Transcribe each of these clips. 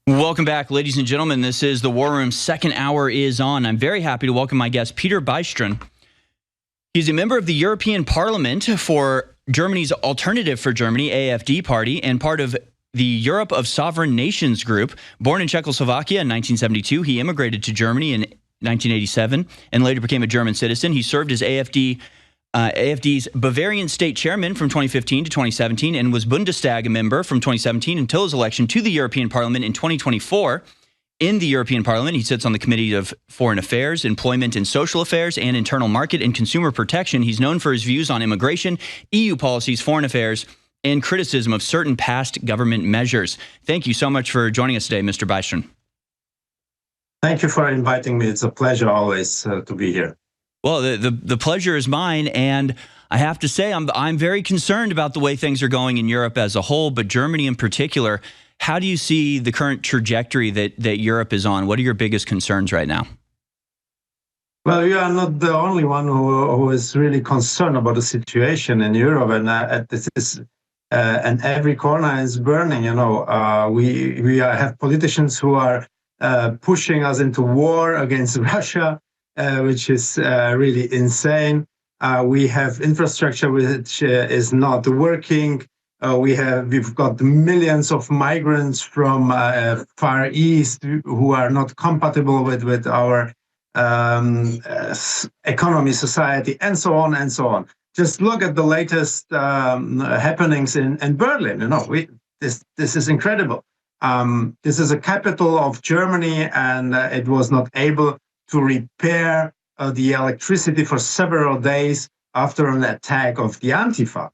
Welcome back, ladies and gentlemen. This is the War Room. Second hour is on. I'm very happy to welcome my guest, Petr Bystron. He's a member of the European Parliament for Germany's Alternative for Germany, AfD party, and part of the Europe of Sovereign Nations group. Born in Czechoslovakia in 1972, he immigrated to Germany in 1987 and later became a German citizen. He served as AfD's Bavarian state chairman from 2015 to 2017 and was Bundestag member from 2017 until his election to the European Parliament in 2024. In the European Parliament, he sits on the Committee of Foreign Affairs, Employment and Social Affairs, and Internal Market and Consumer Protection. He's known for his views on immigration, EU policies, foreign affairs, and criticism of certain past government measures. Thank you so much for joining us today, Mr. Bystron. Thank you for inviting me. It's a pleasure always to be here. Well, the pleasure is mine, and I have to say I'm very concerned about the way things are going in Europe as a whole, but Germany in particular. How do you see the current trajectory that Europe is on? What are your biggest concerns right now? Well, you are not the only one who is really concerned about the situation in Europe, and this is and every corner is burning. You know, we have politicians who are pushing us into war against Russia, which is really insane. We have infrastructure which is not working. We've got millions of migrants from Far East who are not compatible with our economy, society, and so on and so on. Just look at the latest happenings in Berlin. You know, this is incredible. This is a capital of Germany, and it was not able to repair the electricity for several days after an attack of the Antifa.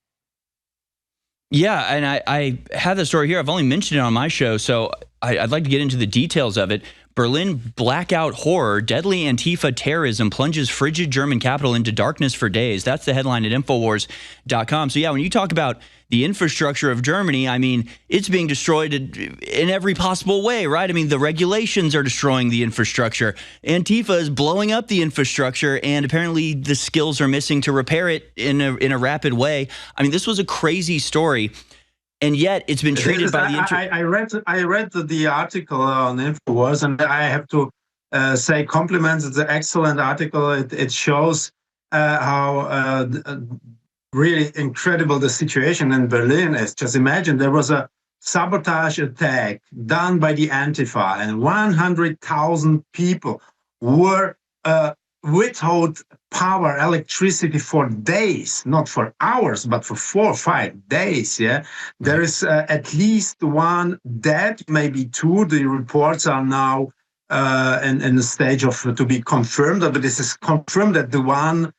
Yeah, and I have the story here. I've only mentioned it on my show, so I'd like to get into the details of it. Berlin blackout horror, deadly Antifa terrorism plunges frigid German capital into darkness for days. That's the headline at Infowars.com. So yeah, when you talk about the infrastructure of Germany, I mean, it's being destroyed in every possible way, right? I mean, the regulations are destroying the infrastructure. Antifa is blowing up the infrastructure, and apparently the skills are missing to repair it in a rapid way. I mean, this was a crazy story. And yet it's been treated by the I read the article on Infowars, and I have to say compliments. It's an excellent article. It shows how really incredible the situation in Berlin is. Just imagine there was a sabotage attack done by the Antifa, and 100,000 people were withheld power, electricity for days, not for hours, but for 4 or 5 days. Yeah, there is at least one dead, maybe two. The reports are now in the stage of to be confirmed, but this is confirmed that the one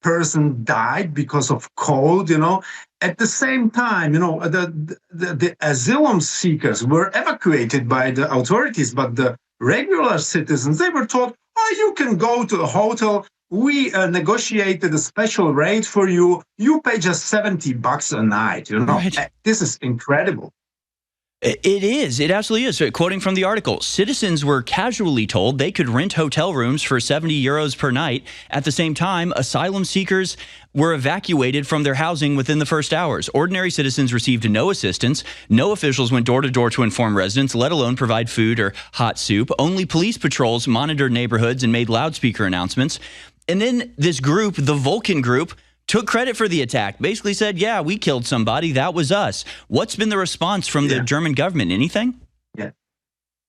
person died because of cold. You know, at the same time, you know, the asylum seekers were evacuated by the authorities, but the regular citizens, they were told, oh, you can go to a hotel. We negotiated a special rate for you. You pay just $70 a night. You know, right. This is incredible. It is. It absolutely is. So, quoting from the article, citizens were casually told they could rent hotel rooms for 70 euros per night. At the same time, asylum seekers were evacuated from their housing within the first hours. Ordinary citizens received no assistance. No officials went door to door to inform residents, let alone provide food or hot soup. Only police patrols monitored neighborhoods and made loudspeaker announcements. And then this group, the Vulkangruppe, took credit for the attack, basically said, yeah, we killed somebody. That was us. What's been the response from the German government? Anything? Yeah.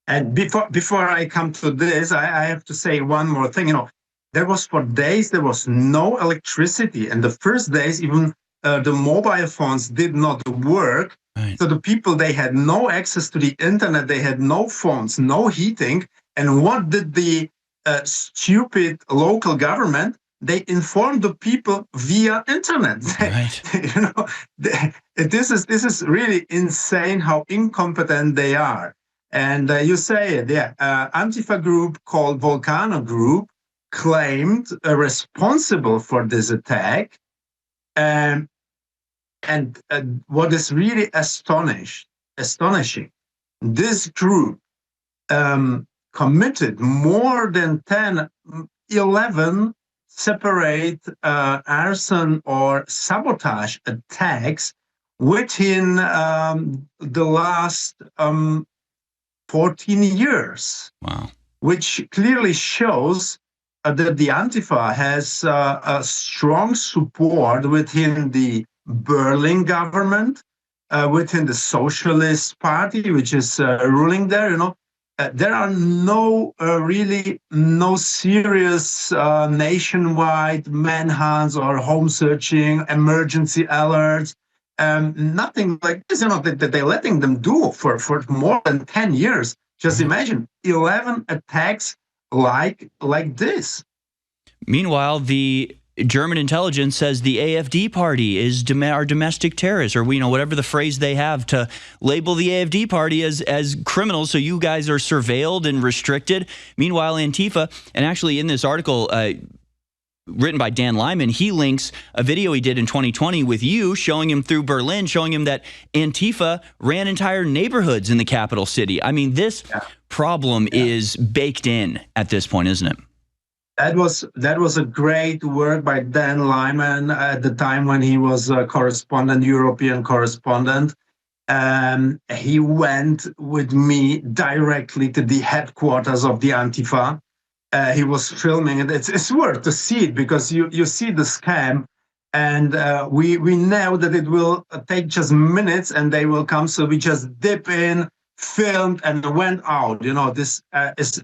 And before I come to this, I have to say one more thing. You know, there was for days, there was no electricity. And the first days, even the mobile phones did not work. Right. So the people, they had no access to the internet. They had no phones, no heating. And what did the stupid local government? They inform the people via internet. Right. You know, this is really insane how incompetent they are. And you say it, yeah. Antifa group called Vulkangruppe claimed responsible for this attack. And what is really astonishing, this group committed more than 11 separate arson or sabotage attacks within the last 14 years. Wow. Which clearly shows that the Antifa has a strong support within the Berlin government, within the Socialist Party, which is ruling there. There are really no serious nationwide manhunts or home searching, emergency alerts. Nothing like this, that they're letting them do for more than 10 years. Just imagine 11 attacks like this. Meanwhile, the German intelligence says the AfD party is our domestic terrorists, or whatever the phrase they have to label the AfD party as criminals. So you guys are surveilled and restricted. Meanwhile, Antifa, and actually in this article written by Dan Lyman, he links a video he did in 2020 with you, showing him through Berlin, showing him that Antifa ran entire neighborhoods in the capital city. I mean, this problem is baked in at this point, isn't it? That was a great work by Dan Lyman at the time when he was a correspondent, European correspondent. He went with me directly to the headquarters of the Antifa. He was filming it. It's worth to see it because you see the scam, and we know that it will take just minutes and they will come. So we just dip in, filmed, and went out. This is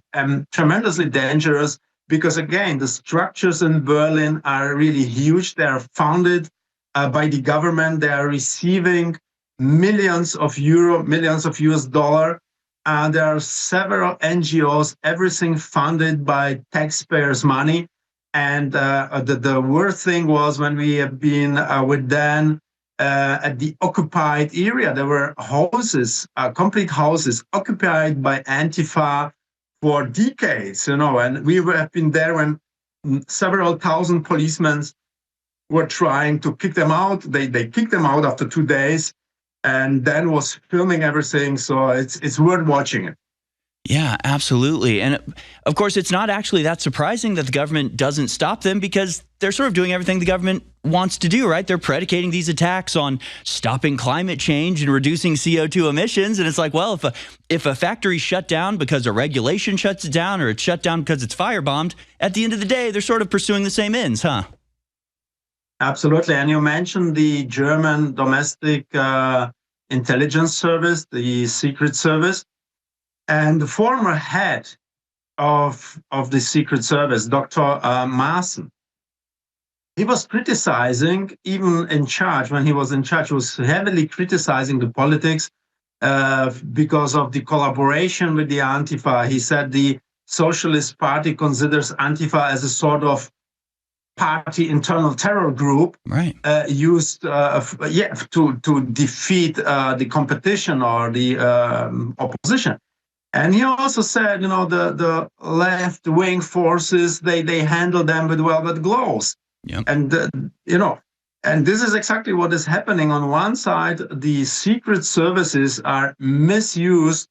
tremendously dangerous because, again, the structures in Berlin are really huge. They are funded by the government. They are receiving millions of euro, millions of US dollar. There are several NGOs, everything funded by taxpayers' money. And the worst thing was when we have been with Dan at the occupied area. There were houses, complete houses, occupied by Antifa for decades, and we have been there when several thousand policemen were trying to kick them out. They kicked them out after 2 days. And Dan was filming everything, so it's worth watching it. Yeah, absolutely. And of course, it's not actually that surprising that the government doesn't stop them because they're sort of doing everything the government wants to do, right? They're predicating these attacks on stopping climate change and reducing CO2 emissions. And it's like, well, if a factory shut down because a regulation shuts it down or it's shut down because it's firebombed, at the end of the day, they're sort of pursuing the same ends, huh? Absolutely. And you mentioned the German domestic intelligence service, the Secret Service. And the former head of the Secret Service, Dr. Maaßen, he was criticizing, even in charge, when he was in charge, he was heavily criticizing the politics because of the collaboration with the Antifa. He said the Socialist Party considers Antifa as a sort of party internal terror group, right? Used to defeat the competition or the opposition. And he also said, the left-wing forces, they handle them with velvet gloves. Yep. And, and this is exactly what is happening. On one side, the secret services are misused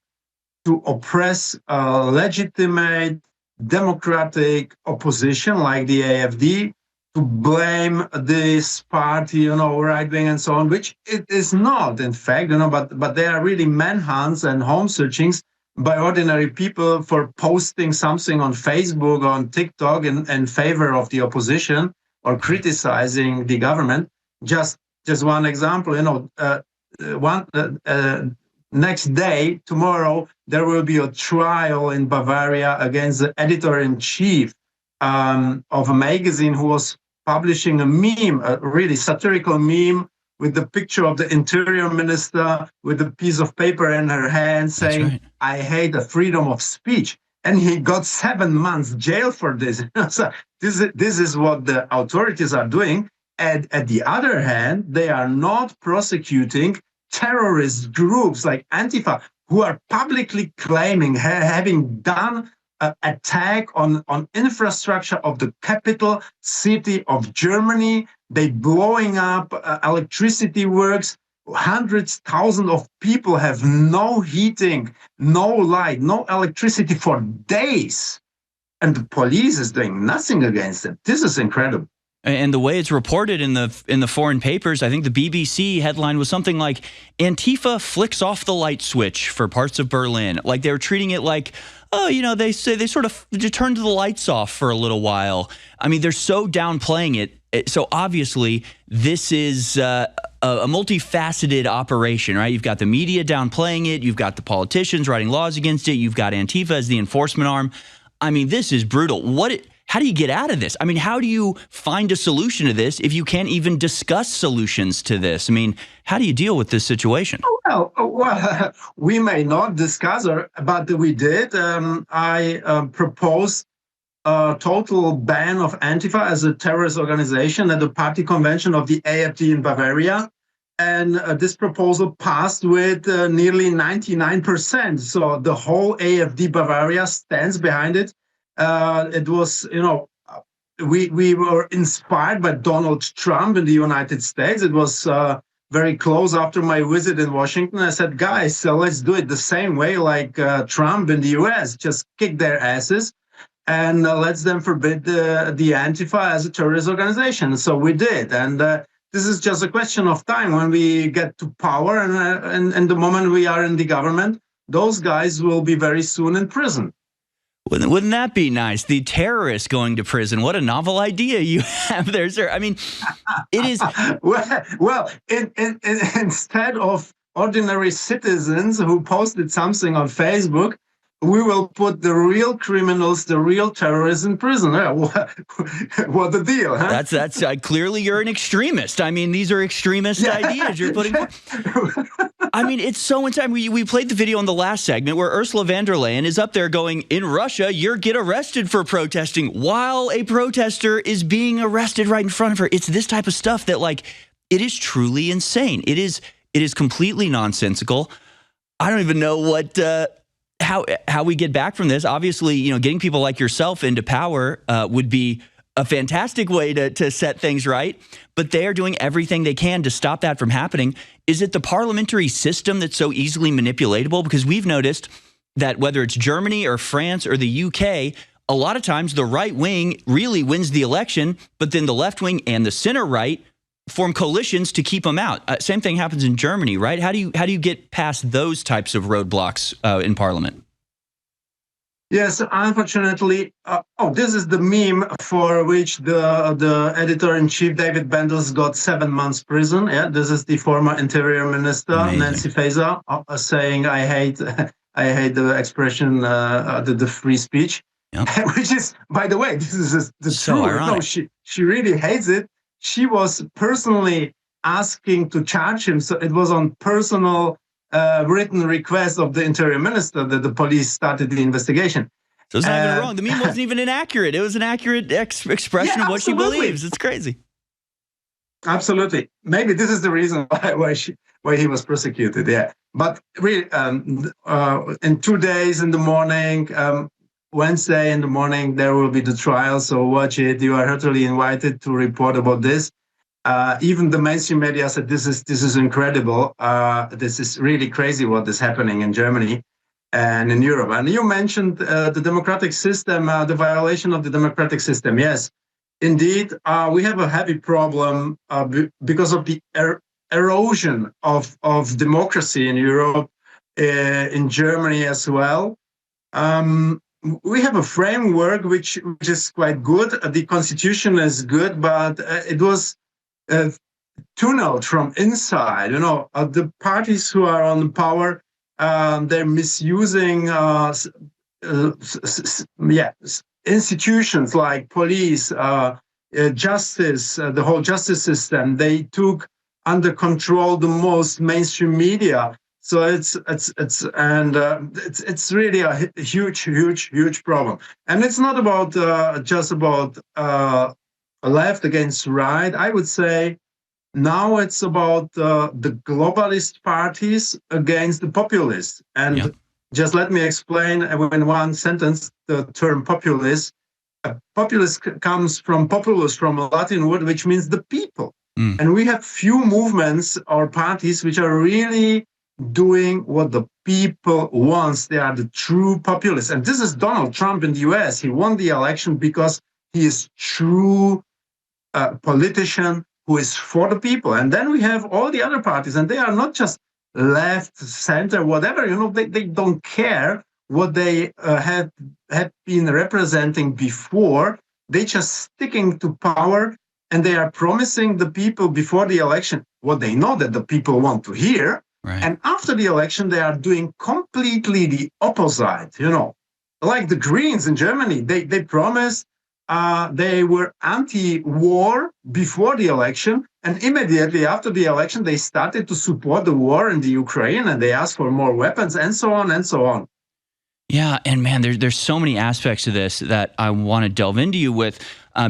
to oppress legitimate democratic opposition like the AfD, to blame this party, right wing and so on, which it is not, in fact, but they are really manhunts and home searchings by ordinary people for posting something on Facebook or on TikTok in favor of the opposition or criticizing the government. Just one example, next day, tomorrow, there will be a trial in Bavaria against the editor-in-chief of a magazine who was publishing a meme, a really satirical meme, with the picture of the interior minister with a piece of paper in her hand saying, right, I hate the freedom of speech. And he got 7 months jail for this. So this is what the authorities are doing. And at the other hand, they are not prosecuting terrorist groups like Antifa, who are publicly claiming having done an attack on infrastructure of the capital city of Germany. They blowing up electricity works. Hundreds, thousands of people have no heating, no light, no electricity for days. And the police is doing nothing against them. This is incredible. And the way it's reported in the foreign papers, I think the BBC headline was something like Antifa flicks off the light switch for parts of Berlin. Like they were treating it like, oh, you know, they say they sort of turned the lights off for a little while. I mean, they're so downplaying it. So obviously this is a multifaceted operation, right? You've got the media downplaying it. You've got the politicians writing laws against it. You've got Antifa as the enforcement arm. I mean, this is brutal. How do you get out of this? I mean, how do you find a solution to this if you can't even discuss solutions to this? I mean, how do you deal with this situation? Well, we may not discuss, but we did. I proposed a total ban of Antifa as a terrorist organization at the party convention of the AfD in Bavaria. And this proposal passed with nearly 99%. So the whole AfD Bavaria stands behind it. It was, you know, we were inspired by Donald Trump in the United States. It was very close after my visit in Washington. I said, guys, so let's do it the same way like Trump in the US, just kick their asses and let's them forbid the Antifa as a terrorist organization. So we did. And this is just a question of time when we get to power and the moment we are in the government, those guys will be very soon in prison. Wouldn't that be nice? The terrorists going to prison. What a novel idea you have there, sir. I mean, it is. well, instead of ordinary citizens who posted something on Facebook, we will put the real criminals, the real terrorists in prison. What the deal, huh? That's clearly you're an extremist. I mean, these are extremist ideas you're putting. I mean, it's so insane. We played the video in the last segment where Ursula von der Leyen is up there going, in Russia, you get arrested for protesting while a protester is being arrested right in front of her. It's this type of stuff that, like, it is truly insane. It is completely nonsensical. I don't even know what how we get back from this. Obviously, you know, getting people like yourself into power would be a fantastic way to set things right, but they are doing everything they can to stop that from happening. Is it the parliamentary system that's so easily manipulatable? Because we've noticed that whether it's Germany or France or the UK, a lot of times the right wing really wins the election, but then the left wing and the center right form coalitions to keep them out. Same thing happens in Germany, right? How do you get past those types of roadblocks in parliament? Yes, unfortunately, this is the meme for which the editor-in-chief David Bendels got 7 months prison. Yeah, this is the former Interior Minister Nancy Faeser saying, "I hate the expression, the free speech," which is, by the way, this is the so truth. No, she really hates it. She was personally asking to charge him, so it was on personal. Written request of the Interior Minister that the police started the investigation. So it's not even wrong. The meme wasn't even inaccurate. It was an accurate expression of what she believes. It's crazy. Absolutely. Maybe this is the reason why he was prosecuted. Yeah, but really, in 2 days in the morning, Wednesday in the morning, there will be the trial. So watch it. You are heartily invited to report about this. Even the mainstream media said this is incredible. This is really crazy what is happening in Germany and in Europe. And you mentioned the democratic system, the violation of the democratic system. Yes, indeed, we have a heavy problem because of the erosion of democracy in Europe, in Germany as well. We have a framework which is quite good. The constitution is good, but it was tunneled from inside. You know, the parties who are on power, they're misusing institutions like police, justice, the whole justice system. They took under control the most mainstream media. So it's really a huge problem. And it's not about just about left against right. I would say now it's about the globalist parties against the populists. And just let me explain in one sentence the term populist. Populist comes from populus, from a Latin word, which means the people. And we have few movements or parties which are really doing what the people wants. They are the true populists. And this is Donald Trump in the US. He won the election because he is true politician who is for the people. And then we have all the other parties, and they are not just left, center, whatever. They don't care what they had been representing before. They just sticking to power, and they are promising the people before the election what they know that the people want to hear. Right. And after the election, they are doing completely the opposite. Like the Greens in Germany, they promised they were anti-war before the election, and immediately after the election, they started to support the war in the Ukraine, and they asked for more weapons, and so on and so on. Yeah, and man, there's so many aspects of this that I want to delve into you with,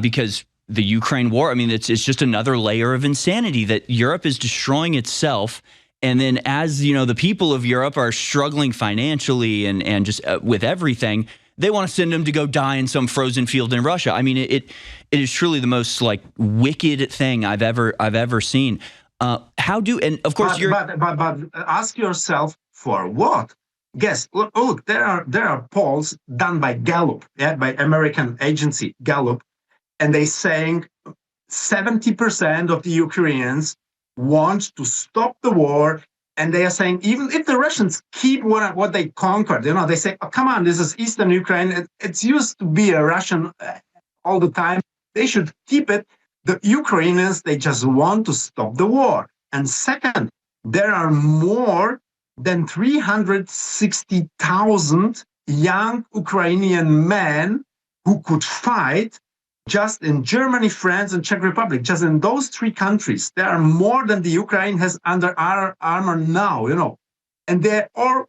because the Ukraine war, I mean, it's just another layer of insanity that Europe is destroying itself. And then as, the people of Europe are struggling financially and just with everything, they want to send them to go die in some frozen field in Russia. I mean, it is truly the most wicked thing I've ever seen. And of course, but ask yourself, for what? Guess. Look, there are polls done by Gallup, by American agency Gallup, and they saying 70% of the Ukrainians want to stop the war. And they are saying, even if the Russians keep what they conquered, they say, oh, come on, this is Eastern Ukraine. It's used to be a Russian all the time. They should keep it. The Ukrainians, they just want to stop the war. And second, there are more than 360,000 young Ukrainian men who could fight just in Germany, France, and Czech Republic. Just in those three countries, there are more than the Ukraine has under armor now, And they all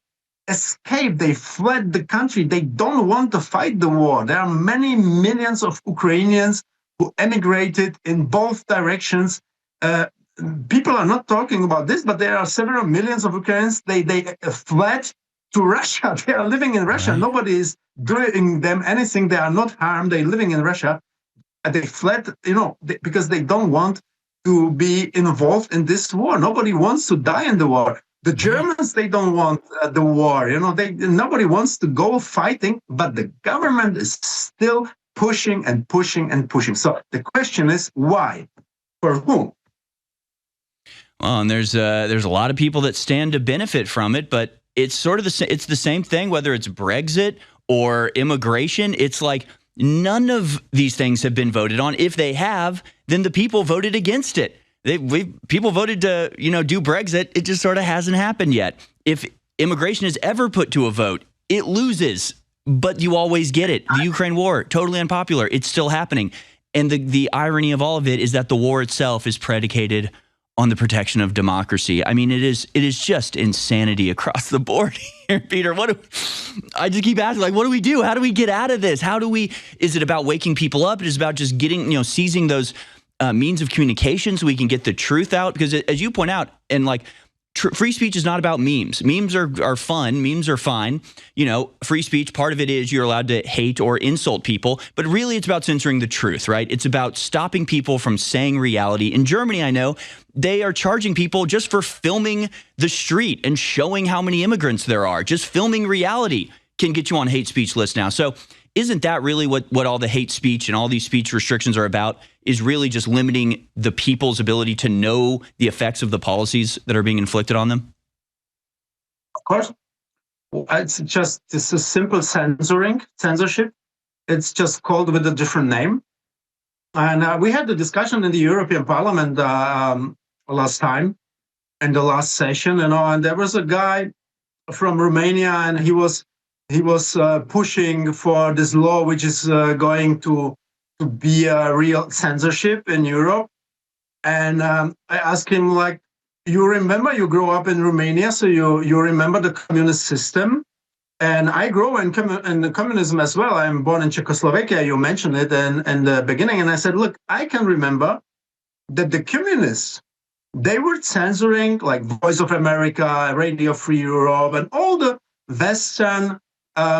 escaped. They fled the country. They don't want to fight the war. There are many millions of Ukrainians who emigrated in both directions. People are not talking about this, but there are several millions of Ukrainians. They fled to Russia. They are living in Russia. Right. Nobody is doing them anything. They are not harmed. They're living in Russia. They fled, because they don't want to be involved in this war. Nobody wants to die in the war. The Germans, they don't want the war. Nobody wants to go fighting, but the government is still pushing and pushing and pushing. So the question is, why? For whom? Well, and there's a lot of people that stand to benefit from it, but it's sort of it's the same thing, whether it's Brexit or immigration. It's like none of these things have been voted on. If they have, then the people voted against it. People voted to, do Brexit. It just sort of hasn't happened yet. If immigration is ever put to a vote, it loses, but you always get it. The Ukraine war, totally unpopular. It's still happening. And the irony of all of it is that the war itself is predicated on the protection of democracy. I mean, it is just insanity across the board here, Peter. I just keep asking, what do we do? How do we get out of this? Is it about waking people up? It is about just getting, seizing those means of communication so we can get the truth out? Because as you point out, and free speech is not about memes. Memes are fun. Memes are fine. Free speech, part of it is you're allowed to hate or insult people, but really it's about censoring the truth, right? It's about stopping people from saying reality. In Germany, I know they are charging people just for filming the street and showing how many immigrants there are. Just filming reality can get you on hate speech lists now. So isn't that really what all the hate speech and all these speech restrictions are about, is really just limiting the people's ability to know the effects of the policies that are being inflicted on them? Of course. It's a simple censorship. It's just called with a different name. And we had the discussion in the European Parliament last time, in the last session, and there was a guy from Romania, and he was pushing for this law, which is going to be a real censorship in Europe. And I asked him, you remember, you grew up in Romania, so you remember the communist system. And I grew in the communism as well. I'm born in Czechoslovakia. You mentioned it in the beginning. And I said, look, I can remember that the communists, they were censoring Voice of America, Radio Free Europe, and all the Western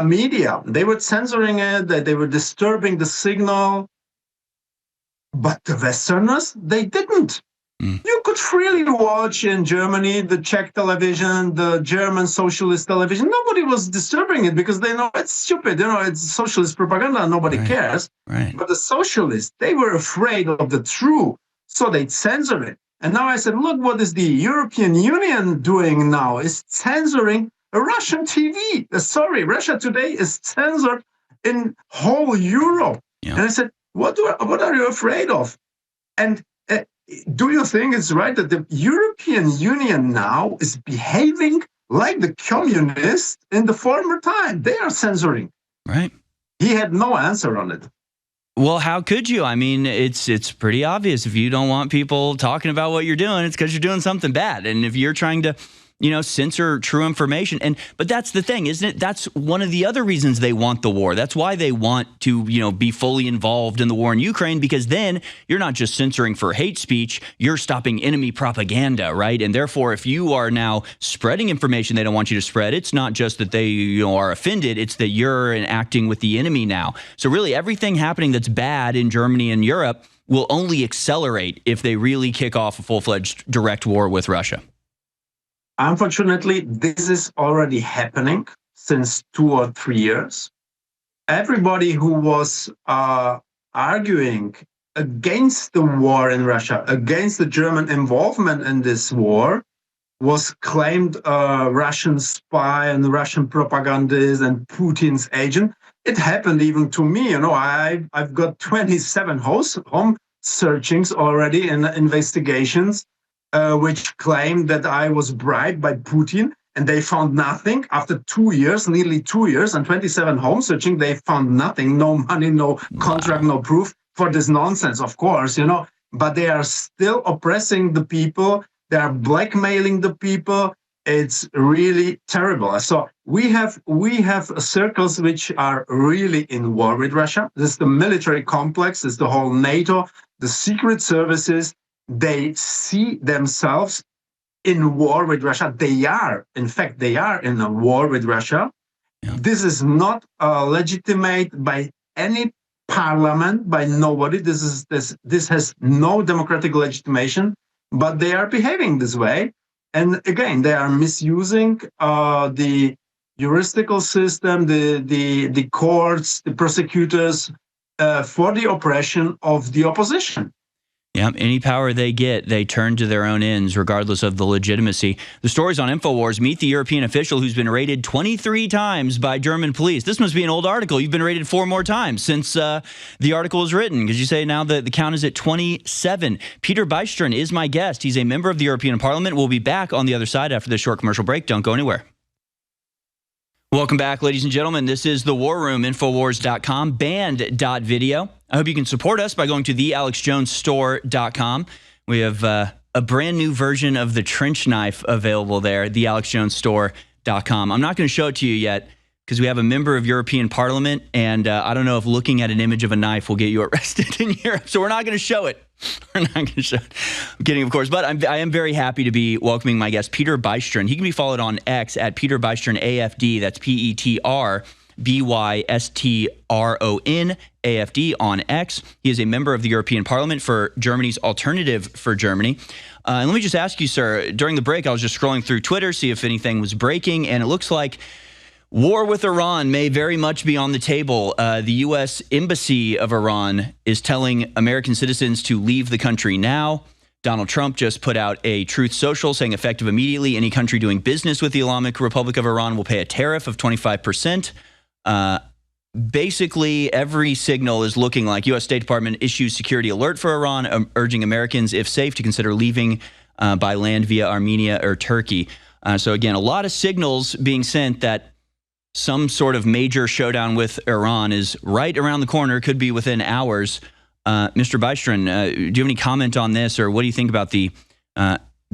media. They were censoring it, that they were disturbing the signal. But the Westerners, they didn't. You could freely watch in Germany the Czech television, the German socialist television. Nobody was disturbing it because they know it's stupid. It's socialist propaganda. Nobody cares. Right. But the socialists, they were afraid of the truth, so they censored it. And now I said, look, what is the European Union doing now? Is censoring Russian TV. Sorry, Russia Today is censored in whole Europe. Yeah. And I said, what are you afraid of? And do you think it's right that the European Union now is behaving like the communists in the former time? They are censoring. Right. He had no answer on it. Well, how could you? I mean, it's pretty obvious. If you don't want people talking about what you're doing, it's because you're doing something bad. And if you're trying to, censor true information. But that's the thing, isn't it? That's one of the other reasons they want the war. That's why they want to, be fully involved in the war in Ukraine, because then you're not just censoring for hate speech, you're stopping enemy propaganda, right? And therefore, if you are now spreading information they don't want you to spread, it's not just that they, are offended, it's that you're acting with the enemy now. So really everything happening that's bad in Germany and Europe will only accelerate if they really kick off a full-fledged direct war with Russia. Unfortunately, this is already happening since 2 or 3 years. Everybody who was arguing against the war in Russia, against the German involvement in this war, was claimed a Russian spy and Russian propagandist and Putin's agent. It happened even to me. I've got 27 home searchings already in investigations, which claimed that I was bribed by Putin, and they found nothing. After 2 years, nearly 2 years, and 27 home searching, they found nothing, no money, no contract, no proof for this nonsense, of course, but they are still oppressing the people. They are blackmailing the people. It's really terrible. So we have circles which are really in war with Russia. This is the military complex, this is the whole NATO, the secret services. They see themselves in war with Russia. They are in a war with Russia. Yeah. This is not legitimate by any parliament, by nobody. This has no democratic legitimation, but they are behaving this way. And again, they are misusing the juridical system, the courts, the prosecutors for the oppression of the opposition. Yeah, any power they get, they turn to their own ends, regardless of the legitimacy. The stories on InfoWars. Meet the European official who's been raided 23 times by German police. This must be an old article. You've been raided 4 more times since the article was written, because you say now the count is at 27. Petr Bystron is my guest. He's a member of the European Parliament. We'll be back on the other side after this short commercial break. Don't go anywhere. Welcome back, ladies and gentlemen. This is The War Room, Infowars.com, band.video. I hope you can support us by going to thealexjonesstore.com. We have a brand new version of the trench knife available there, thealexjonesstore.com. I'm not going to show it to you yet because we have a member of European Parliament, and I don't know if looking at an image of a knife will get you arrested in Europe, so we're not going to show it. We're not going to show it. I'm kidding, of course, but I am very happy to be welcoming my guest, Petr Bystron. He can be followed on X at Petr Bystron AFD. That's PetrBystron AFD on X. He is a member of the European Parliament for Germany's Alternative for Germany. And let me just ask you, sir, during the break, I was just scrolling through Twitter, see if anything was breaking, and it looks like war with Iran may very much be on the table. The U.S. Embassy of Iran is telling American citizens to leave the country now. Donald Trump just put out a Truth Social saying effective immediately, any country doing business with the Islamic Republic of Iran will pay a tariff of 25%. Basically, every signal is looking like U.S. State Department issues security alert for Iran, urging Americans, if safe, to consider leaving by land via Armenia or Turkey. So again, a lot of signals being sent that some sort of major showdown with Iran is right around the corner, could be within hours. Mr. Bystron, do you have any comment on this, or what do you think about the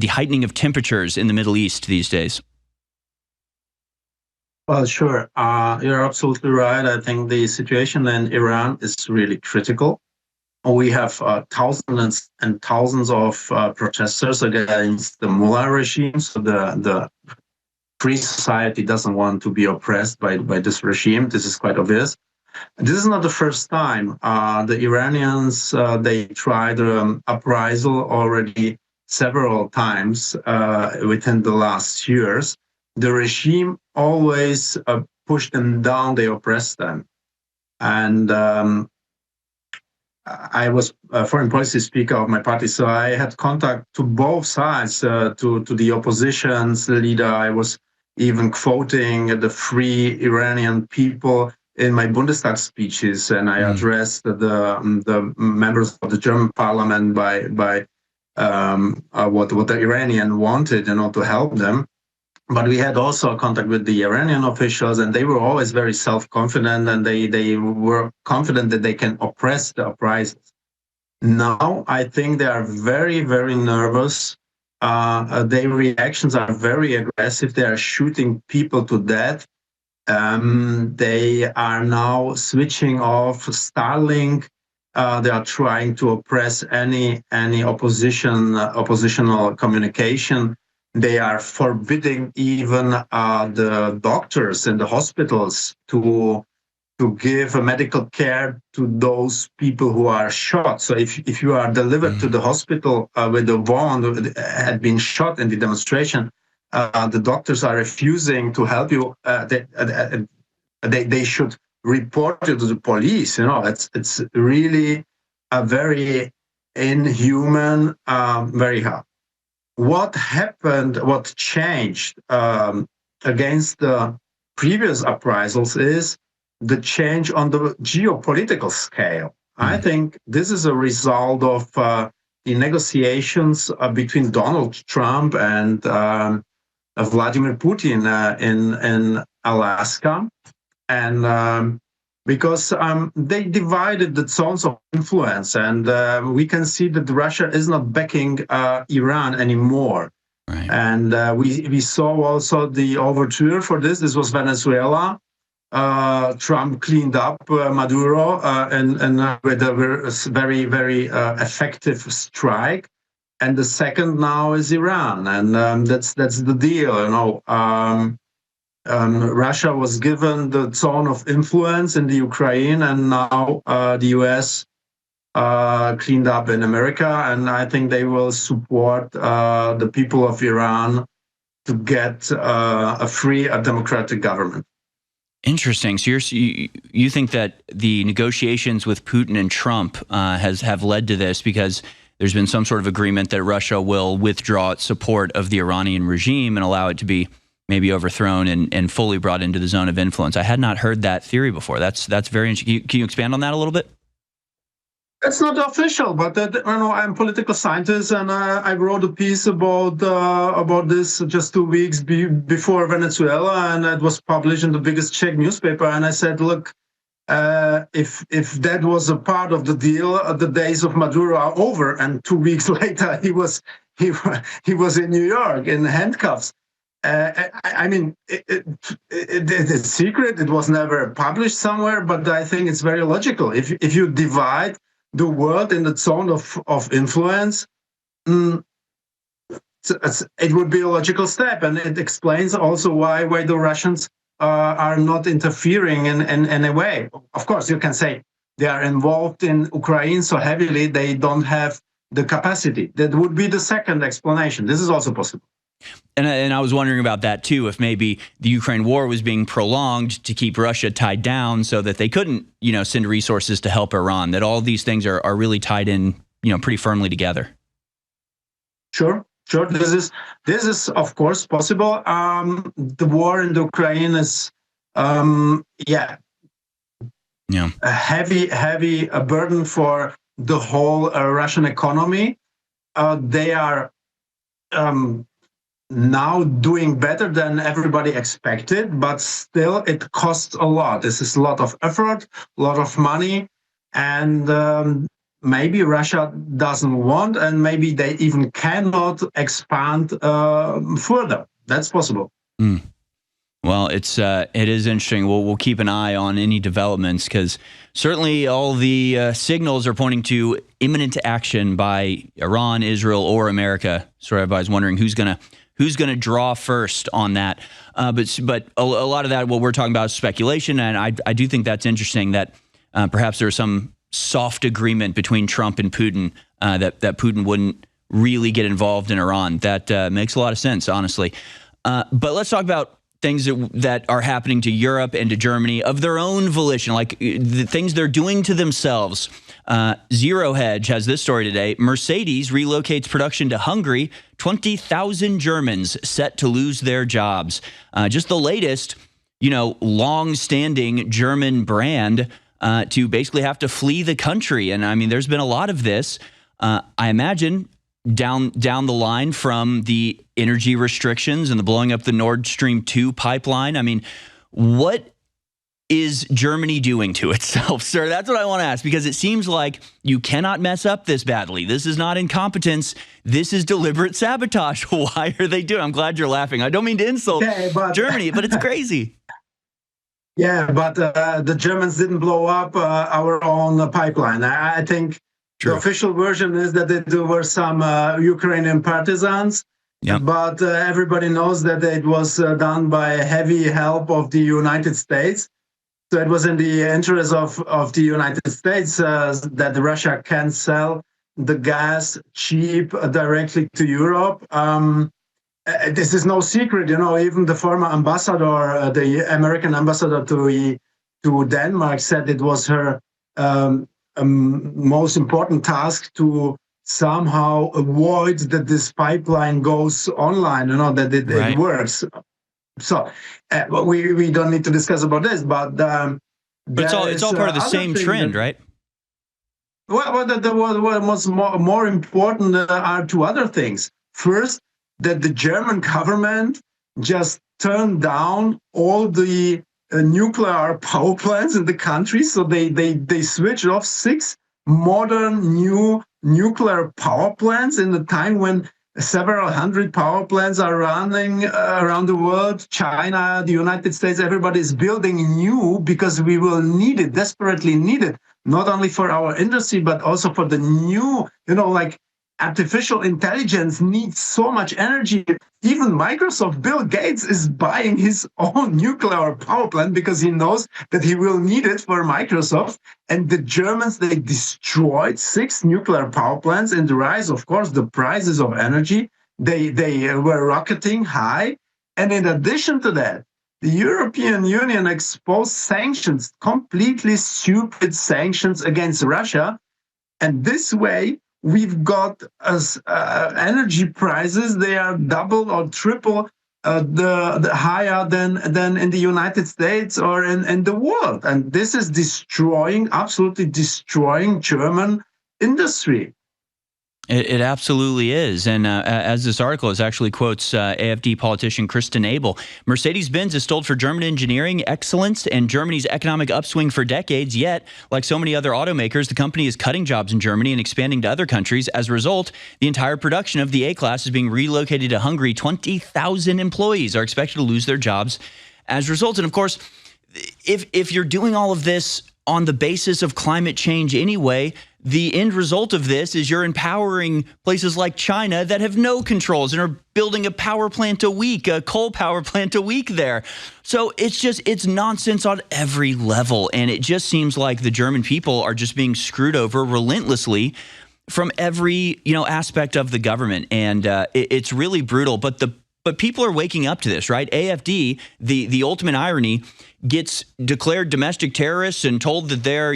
heightening of temperatures in the Middle East these days? Well, sure. You're absolutely right. I think the situation in Iran is really critical. We have thousands and thousands of protesters against the mullah regime. So the free society doesn't want to be oppressed by this regime. This is quite obvious. This is not the first time. The Iranians, they tried uprisal already several times within the last years, the regime always pushed them down, they oppressed them. And I was a foreign policy speaker of my party, so I had contact to both sides, to the opposition's leader. I was even quoting the free Iranian people in my Bundestag speeches, and I addressed the members of the German parliament by what the Iranian wanted, to help them. But we had also contact with the Iranian officials, and they were always very self-confident, and they were confident that they can oppress the uprisers. Now, I think they are very, very nervous. Their reactions are very aggressive. They are shooting people to death. They are now switching off Starlink. They are trying to oppress any oppositional communication. They are forbidding even the doctors in the hospitals to give medical care to those people who are shot. So if you are delivered to the hospital with a wound that had been shot in the demonstration, the doctors are refusing to help you. They should report you to the police. It's really a very inhuman, very hard. What happened, what changed against the previous uprisals is the change on the geopolitical scale. I think this is a result of the negotiations between Donald Trump and Vladimir Putin in Alaska. And because they divided the zones of influence, and we can see that Russia is not backing Iran anymore. Right. And we saw also the overture for this. This was Venezuela. Trump cleaned up Maduro and with a very, very effective strike. And the second now is Iran, and that's the deal. Russia was given the zone of influence in the Ukraine, and now the US cleaned up in America, and I think they will support the people of Iran to get a free, democratic government. Interesting. So you think that the negotiations with Putin and Trump have led to this because there's been some sort of agreement that Russia will withdraw its support of the Iranian regime and allow it to be maybe overthrown and fully brought into the zone of influence. I had not heard that theory before. That's very interesting. Can you expand on that a little bit? It's not official, but I'm a political scientist, and I wrote a piece about this just 2 weeks before Venezuela, and it was published in the biggest Czech newspaper. And I said, look, if that was a part of the deal, the days of Maduro are over. And 2 weeks later, he was in New York in handcuffs. I mean, it's secret. It was never published somewhere, but I think it's very logical. If you divide the world in the zone of influence, it would be a logical step, and it explains also why the Russians are not interfering in a way. Of course, you can say they are involved in Ukraine so heavily they don't have the capacity. That would be the second explanation. This is also possible. And I was wondering about that too, if maybe the Ukraine war was being prolonged to keep Russia tied down so that they couldn't, send resources to help Iran, that all these things are really tied in, pretty firmly together. Sure. This is of course possible. The war in the Ukraine is, a heavy burden for the whole Russian economy. They are now doing better than everybody expected, but still it costs a lot. This is a lot of effort, a lot of money, and maybe Russia doesn't want, and maybe they even cannot expand further. That's possible. Well, it is interesting. We'll keep an eye on any developments, because certainly all the signals are pointing to imminent action by Iran, Israel, or America. So everybody's wondering who's gonna draw first on that. But a lot of that, what we're talking about, is speculation, and I do think that's interesting that perhaps there's some soft agreement between Trump and Putin that Putin really get involved in Iran. That makes a lot of sense, honestly. But let's talk about things that are happening to Europe and to Germany of their own volition, like the things they're doing to themselves. Zero Hedge has this story today. Mercedes relocates production to Hungary. 20,000 Germans set to lose their jobs. Just the latest, long-standing German brand to basically have to flee the country. And I mean, there's been a lot of this. I imagine down the line from the energy restrictions and the blowing up the Nord Stream 2 pipeline. I mean, what is Germany doing to itself, sir? That's what I want to ask, because it seems like you cannot mess up this badly. This is not incompetence. This is deliberate sabotage. Why are they doing? I'm glad you're laughing. I don't mean to insult Germany, but it's crazy. Yeah, but the Germans didn't blow up our own pipeline. I think the official version is that there were some Ukrainian partisans. Yep. But everybody knows that it was done by heavy help of the United States. So it was in the interest of the United States that Russia can sell the gas cheap directly to Europe. This is no secret, even the former ambassador, the American ambassador to Denmark, said it was her most important task to somehow avoid that this pipeline goes online, that it works. So we don't need to discuss about this, but it's all part of the same trend, right? Well, what was more important are two other things. First, that the German government just turned down all the nuclear power plants in the country, so they switched off 6 modern new nuclear power plants in the time when several hundred power plants are running around the world. China, the United States, everybody is building new because we will need it, desperately need it, not only for our industry, but also for the new, artificial intelligence needs so much energy. Even Microsoft, Bill Gates is buying his own nuclear power plant because he knows that he will need it for Microsoft. And the Germans, they destroyed 6 nuclear power plants, and the rise, of course, the prices of energy, they were rocketing high. And in addition to that, the European Union exposed sanctions, completely stupid sanctions against Russia. And this way, we've got energy prices, they are double or triple the higher than in the United States or in the world. And this is absolutely destroying German industry. It absolutely is. And as this article actually quotes AfD politician Kristen Abel, Mercedes-Benz has stood for German engineering excellence and Germany's economic upswing for decades. Yet, like so many other automakers, the company is cutting jobs in Germany and expanding to other countries. As a result, the entire production of the A-Class is being relocated to Hungary. 20,000 employees are expected to lose their jobs as a result. And of course, if you're doing all of this on the basis of climate change anyway, the end result of this is you're empowering places like China that have no controls and are building a power plant a week, a coal power plant a week there. So it's nonsense on every level. And it just seems like the German people are just being screwed over relentlessly from every aspect of the government. And it's really brutal. But people are waking up to this, right? AfD, the ultimate irony, gets declared domestic terrorists and told that they're,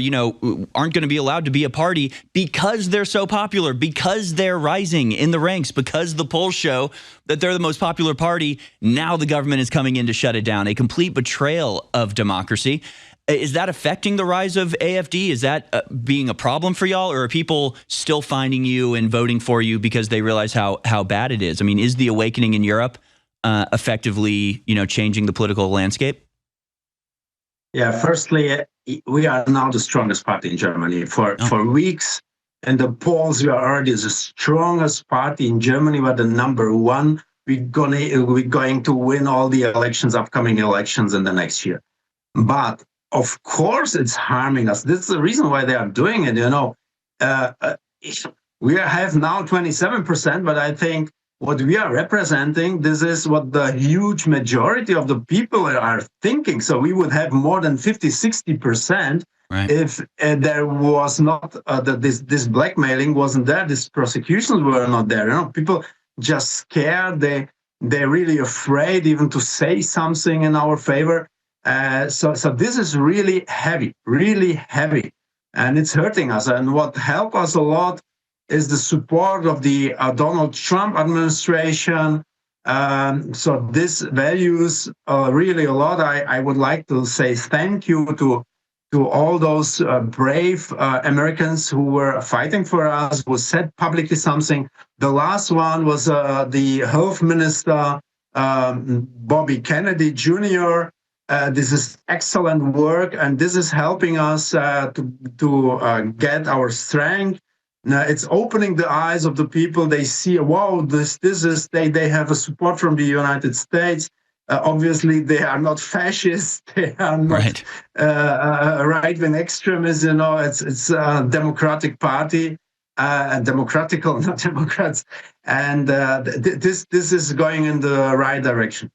aren't going to be allowed to be a party because they're so popular, because they're rising in the ranks, because the polls show that they're the most popular party. Now the government is coming in to shut it down. A complete betrayal of democracy. Is that affecting the rise of AfD? Is that being a problem for y'all, or are people still finding you and voting for you because they realize how bad it is? I mean, is the awakening in Europe effectively, changing the political landscape? Yeah, firstly, we are now the strongest party in Germany. For weeks, in the polls, we are already the strongest party in Germany. We're the number one. We're going to win all the upcoming elections in the next year. But of course, it's harming us. This is the reason why they are doing it. We have now 27%, but I think what we are representing, this is what the huge majority of the people are thinking. So we would have more than 50, 60% right. if there was not this blackmailing wasn't there, these prosecutions were not there. You know, people just scared. They're really afraid even to say something in our favor. So this is really heavy, and it's hurting us. And what helped us a lot is the support of the Donald Trump administration. So this values really a lot. I would like to say thank you to all those brave Americans who were fighting for us, who said publicly something. The last one was the health minister, Bobby Kennedy Jr. This is excellent work, and this is helping us to get our strength. It's opening the eyes of the people. They see, wow, this is they have a support from the United States. Obviously, they are not fascists. They are not right-wing extremists. You know, it's a democratic party, democratical, not Democrats, and this is going in the right direction.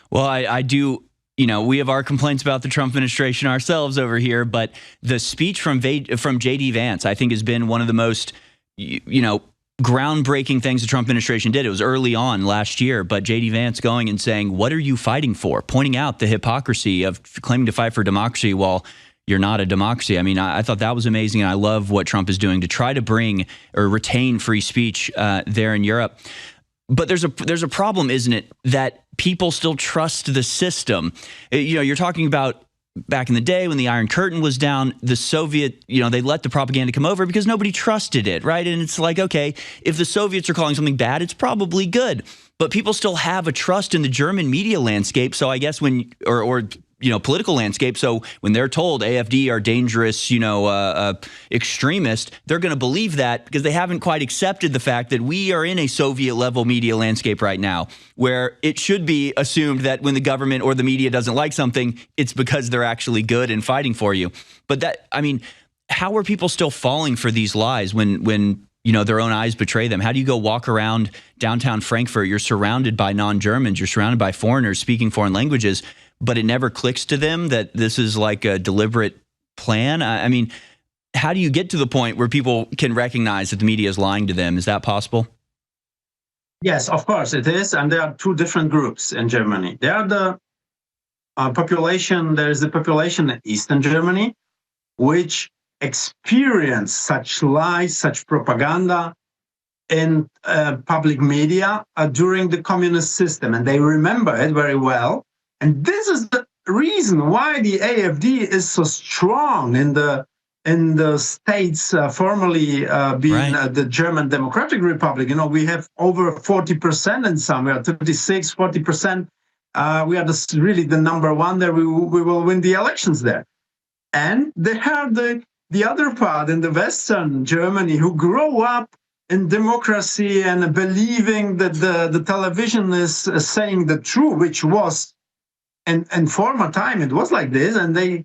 Well, I do. You know, we have our complaints about the Trump administration ourselves over here, but the speech from J.D. Vance, I think, has been one of the most, groundbreaking things the Trump administration did. It was early on last year, but J.D. Vance going and saying, what are you fighting for? Pointing out the hypocrisy of claiming to fight for democracy while you're not a democracy. I mean, I thought that was amazing, and I love what Trump is doing to try to bring or retain free speech there in Europe. But there's a problem, isn't it, that people still trust the system? You know, you're talking about back in the day when the Iron Curtain was down, the Soviet, they let the propaganda come over because nobody trusted it, right? And it's like, okay, if the Soviets are calling something bad, it's probably good. But people still have a trust in the German media landscape. So I guess political landscape. So when they're told AfD are dangerous, extremists, they're going to believe that because they haven't quite accepted the fact that we are in a Soviet level media landscape right now, where it should be assumed that when the government or the media doesn't like something, it's because they're actually good and fighting for you. But how are people still falling for these lies when their own eyes betray them? How do you go walk around downtown Frankfurt? You're surrounded by non-Germans, you're surrounded by foreigners speaking foreign languages, but it never clicks to them that this is like a deliberate plan? I mean, how do you get to the point where people can recognize that the media is lying to them? Is that possible? Yes, of course it is. And there are two different groups in Germany. There are the population, there is the population in Eastern Germany, which experience such lies, such propaganda in public media during the communist system. And they remember it very well. And this is the reason why the AfD is so strong in the states formerly being right. The German Democratic Republic. We have over 40% in some. We are 36, 40%. We are really the number one there. We will win the elections there. And they have the other part in the Western Germany who grow up in democracy and believing that the television is saying the truth, which was in former time it was like this, and they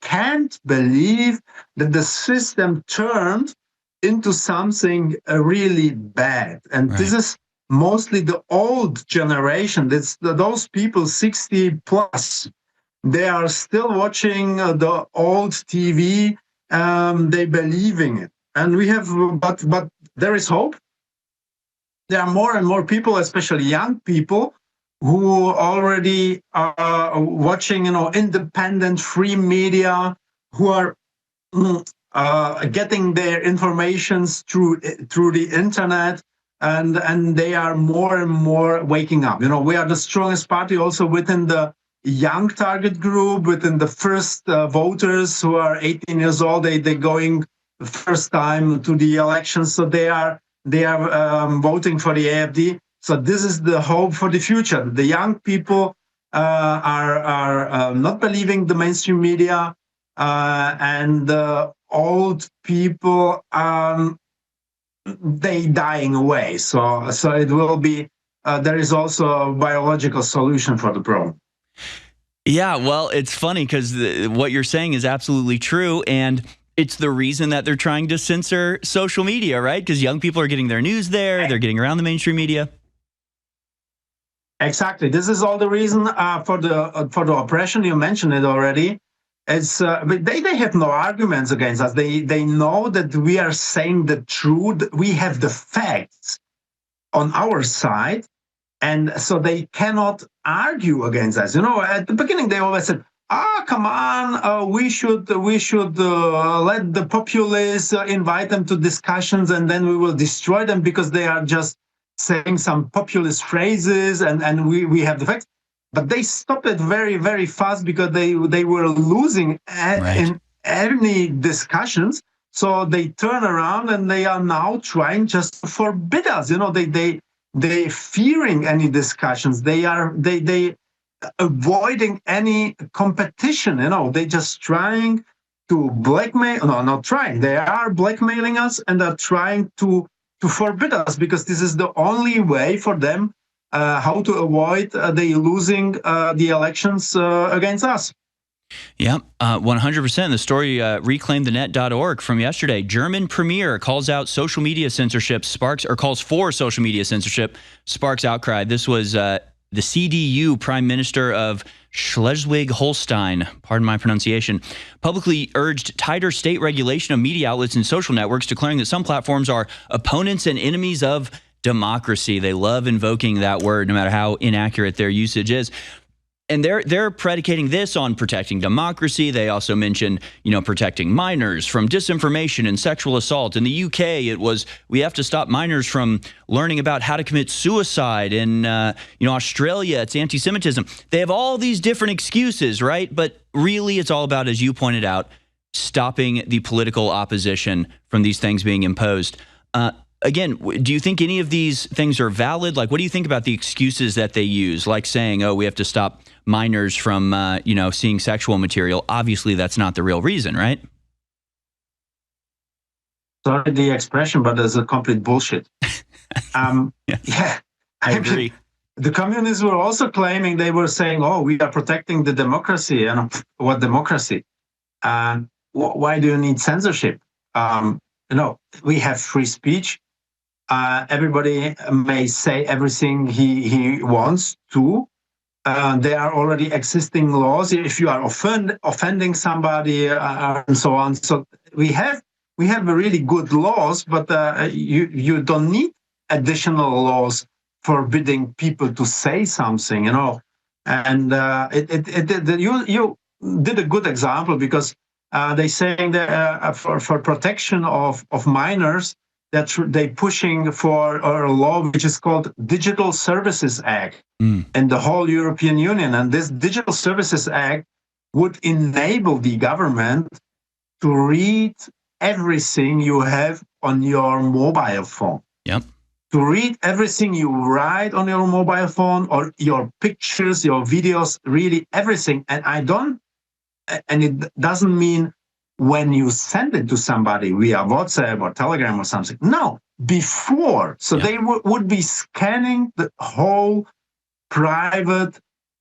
can't believe that the system turned into something really bad. And right. This is mostly the old generation. Those people 60 plus. They are still watching the old TV. They believing it, and we have, but there is hope. There are more and more people, especially young people, who already are watching, independent, free media, who are getting their informations through the internet, and they are more and more waking up. We are the strongest party also within the young target group, within the first voters who are 18 years old. They going the first time to the elections, so they are voting for the AfD. So this is the hope for the future. The young people are not believing the mainstream media, and the old people they dying away. So it will be. There is also a biological solution for the problem. Yeah, well, it's funny because what you're saying is absolutely true, and It's the reason that they're trying to censor social media, right? Because young people are getting their news there. They're getting around the mainstream media. Exactly. This is all the reason for the oppression. You mentioned it already. It's they have no arguments against us. They know that we are saying the truth. We have the facts on our side, and so they cannot argue against us. You know, at the beginning they always said, come on, we should let the populists invite them to discussions, and then we will destroy them because they are just saying some populist phrases, and we have the facts. But they stopped it very, very fast because they were losing in any discussions. So they turn around and they are now trying just to forbid us. You know, they fearing any discussions. They avoiding any competition. You know, they just trying to blackmail. No, not trying. They are blackmailing us and are trying to forbid us, because this is the only way for them how to avoid they losing the elections against us. Yeah, 100%. The story, reclaimthenet.org from yesterday. German premier calls out social media censorship calls for social media censorship sparks outcry. This was the CDU Prime Minister of Schleswig-Holstein, pardon my pronunciation, publicly urged tighter state regulation of media outlets and social networks, declaring that some platforms are opponents and enemies of democracy. They love invoking that word, no matter how inaccurate their usage is. And they're predicating this on protecting democracy. They also mentioned, protecting minors from disinformation and sexual assault. In the UK, it was, we have to stop minors from learning about how to commit suicide. In Australia, it's anti-Semitism. They have all these different excuses, right? But really, it's all about, as you pointed out, stopping the political opposition from these things being imposed. Again, do you think any of these things are valid? Like, what do you think about the excuses that they use? Like saying, oh, we have to stop minors from, seeing sexual material. Obviously, that's not the real reason, right? Sorry, the expression, but it's a complete bullshit. Yeah, I agree. The communists were also claiming, they were saying, oh, we are protecting the democracy. And what democracy? Why do you need censorship? We have free speech. Everybody may say everything he wants to. There are already existing laws if you are offending somebody and so on. So we have really good laws, but you don't need additional laws forbidding people to say something. And you did a good example, because they saying that for protection of minors, that they pushing for a law which is called Digital Services Act in the whole European Union. And this Digital Services Act would enable the government to read everything you have on your mobile phone. Yep. To read everything you write on your mobile phone, or your pictures, your videos, really everything. And it doesn't mean when you send it to somebody via WhatsApp or Telegram or something. No, before. So they would be scanning the whole private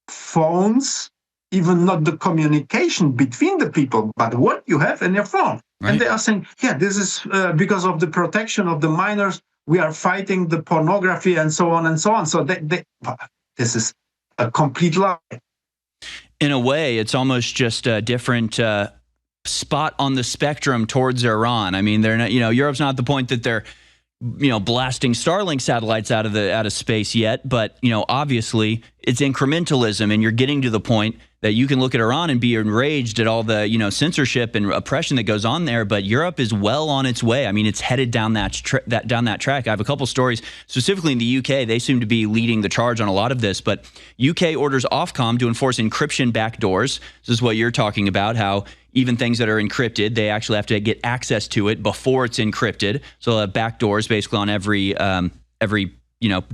phones, even not the communication between the people, but what you have in your phone. Right. And they are saying, this is because of the protection of the minors, we are fighting the pornography and so on and so on. So this is a complete lie. In a way, it's almost just a different spot on the spectrum towards Iran. I mean, they're not, Europe's not at the point that they're, blasting Starlink satellites out of space yet, but obviously it's incrementalism, and you're getting to the point that you can look at Iran and be enraged at all the censorship and oppression that goes on there. But Europe is well on its way. I mean, it's headed down that track. I have a couple stories specifically in the UK. They seem to be leading the charge on a lot of this. But UK orders Ofcom to enforce encryption backdoors. This is what you're talking about, how even things that are encrypted, they actually have to get access to it before it's encrypted. So backdoors basically on every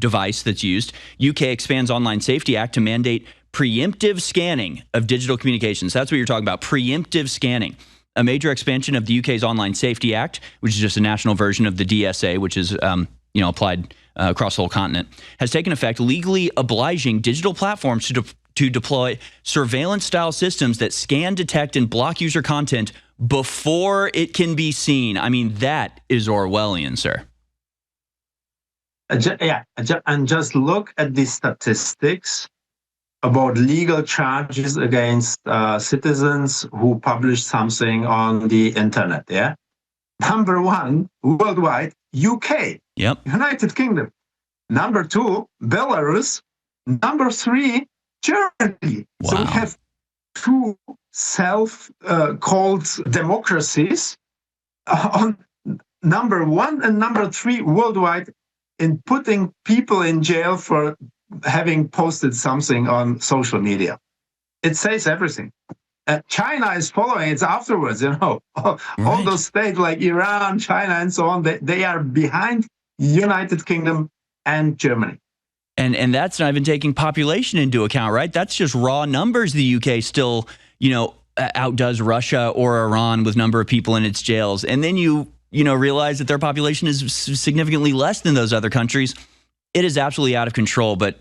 device that's used. UK expands Online Safety Act to mandate preemptive scanning of digital communications. That's what you're talking about, preemptive scanning. A major expansion of the UK's Online Safety Act, which is just a national version of the DSA, which is applied across the whole continent, has taken effect, legally obliging digital platforms to deploy surveillance-style systems that scan, detect, and block user content before it can be seen. I mean, that is Orwellian, sir. And just look at the statistics about legal charges against citizens who publish something on the internet. Yeah, number one worldwide, UK. Yep. United Kingdom. Number two, Belarus. Number three, Germany. Wow. So we have two self-called democracies on number one and number three worldwide in putting people in jail for having posted something on social media. It says everything. China is following it afterwards, All those states like Iran, China, and so on, they are behind United Kingdom and Germany. And that's not even taking population into account, right? That's just raw numbers. The UK still, outdoes Russia or Iran with number of people in its jails. And then you realize that their population is significantly less than those other countries. It is absolutely out of control. But,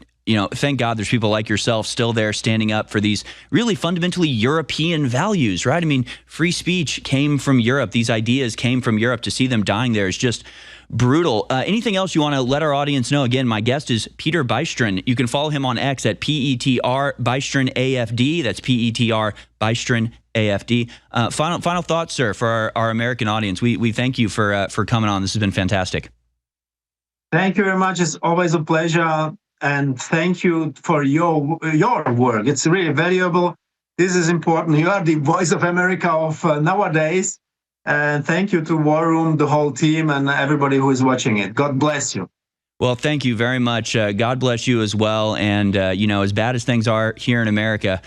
thank God there's people like yourself still there standing up for these really fundamentally European values, right? I mean, free speech came from Europe. These ideas came from Europe. To see them dying there is just brutal. Anything else you want to let our audience know? Again, my guest is Petr Bystron. You can follow him on X at PETR Bystron AFD. That's PETR Bystron AFD. Final thoughts, sir, for our American audience. We thank you for coming on. This has been fantastic. Thank you very much. It's always a pleasure. And thank you for your work. It's really valuable. This is important. You are the voice of America of nowadays. And thank you to War Room, the whole team, and everybody who is watching it. God bless you. Well, thank you very much. God bless you as well. And, as bad as things are here in America,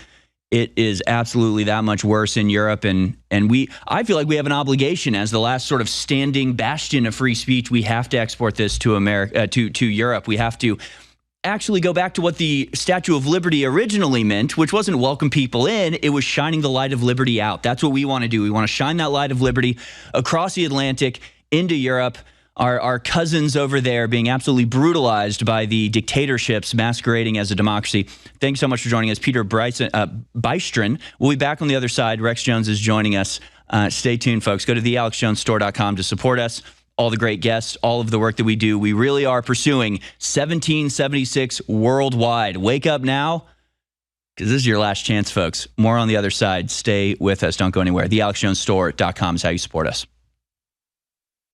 it is absolutely that much worse in Europe. And I feel like we have an obligation as the last sort of standing bastion of free speech. We have to export this to America, to Europe. We have to actually go back to what the Statue of Liberty originally meant, which wasn't welcome people in. It was shining the light of liberty out. That's what we want to do. We want to shine that light of liberty across the Atlantic into Europe. Our cousins over there being absolutely brutalized by the dictatorships masquerading as a democracy. Thanks so much for joining us, Petr Bystron. We'll be back on the other side. Rex Jones is joining us. Stay tuned, folks. Go to thealexjonesstore.com to support us. All the great guests, all of the work that we do. We really are pursuing 1776 worldwide. Wake up now, because this is your last chance, folks. More on the other side. Stay with us. Don't go anywhere. thealexjonesstore.com is how you support us.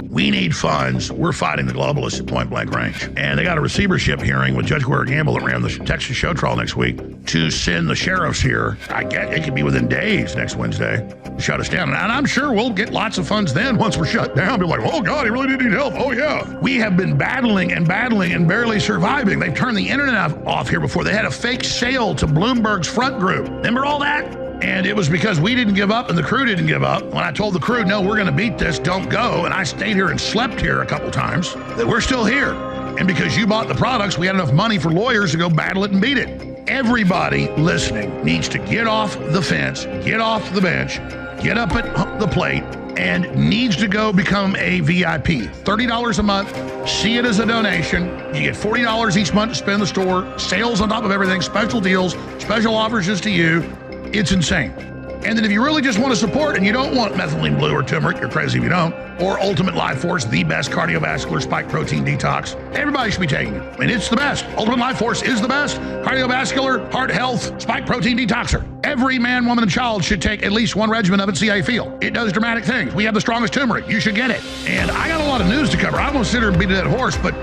We need funds. We're fighting the globalists at point blank range. And they got a receivership hearing with Judge Guerrero Gamble that ran the Texas show trial next week to send the sheriffs here. I get it could be within days next Wednesday to shut us down. And I'm sure we'll get lots of funds then once we're shut down. Be like, oh God, he really did need help. Oh yeah. We have been battling and barely surviving. They've turned the internet off here before. They had a fake sale to Bloomberg's front group. Remember all that? And it was because we didn't give up and the crew didn't give up. When I told the crew, no, we're going to beat this, don't go, and I stayed here and slept here a couple times, that we're still here. And because you bought the products, we had enough money for lawyers to go battle it and beat it. Everybody listening needs to get off the fence, get off the bench, get up at the plate, and needs to go become a VIP. $30 a month, see it as a donation. You get $40 each month to spend in the store, sales on top of everything, special deals, special offers just to you. It's insane. And then if you really just want to support and you don't want methylene blue or turmeric, you're crazy if you don't, or Ultimate Life Force, the best cardiovascular spike protein detox, everybody should be taking it. And it's the best. Ultimate Life Force is the best cardiovascular, heart health, spike protein detoxer. Every man, woman, and child should take at least one regimen of it, see how you feel. It does dramatic things. We have the strongest turmeric. You should get it. And I got a lot of news to cover. I won't sit here and beat a dead horse, but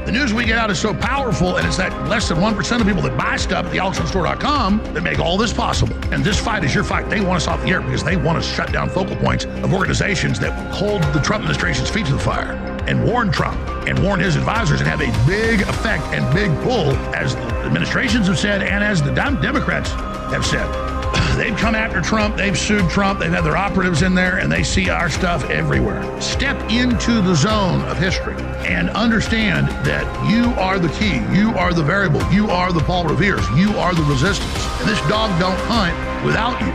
the news we get out is so powerful, and it's that less than 1% of people that buy stuff at thealexjonesstore.com that make all this possible. And this fight is your fight. They want us off the air because they want to shut down focal points of organizations that hold the Trump administration's feet to the fire and warn Trump and warn his advisors and have a big effect and big pull, as the administrations have said and as the Democrats have said. They've come after Trump, they've sued Trump, they've had their operatives in there, and they see our stuff everywhere. Step into the zone of history and understand that you are the key, you are the variable, you are the Paul Revere's, you are the resistance. And this dog don't hunt without you.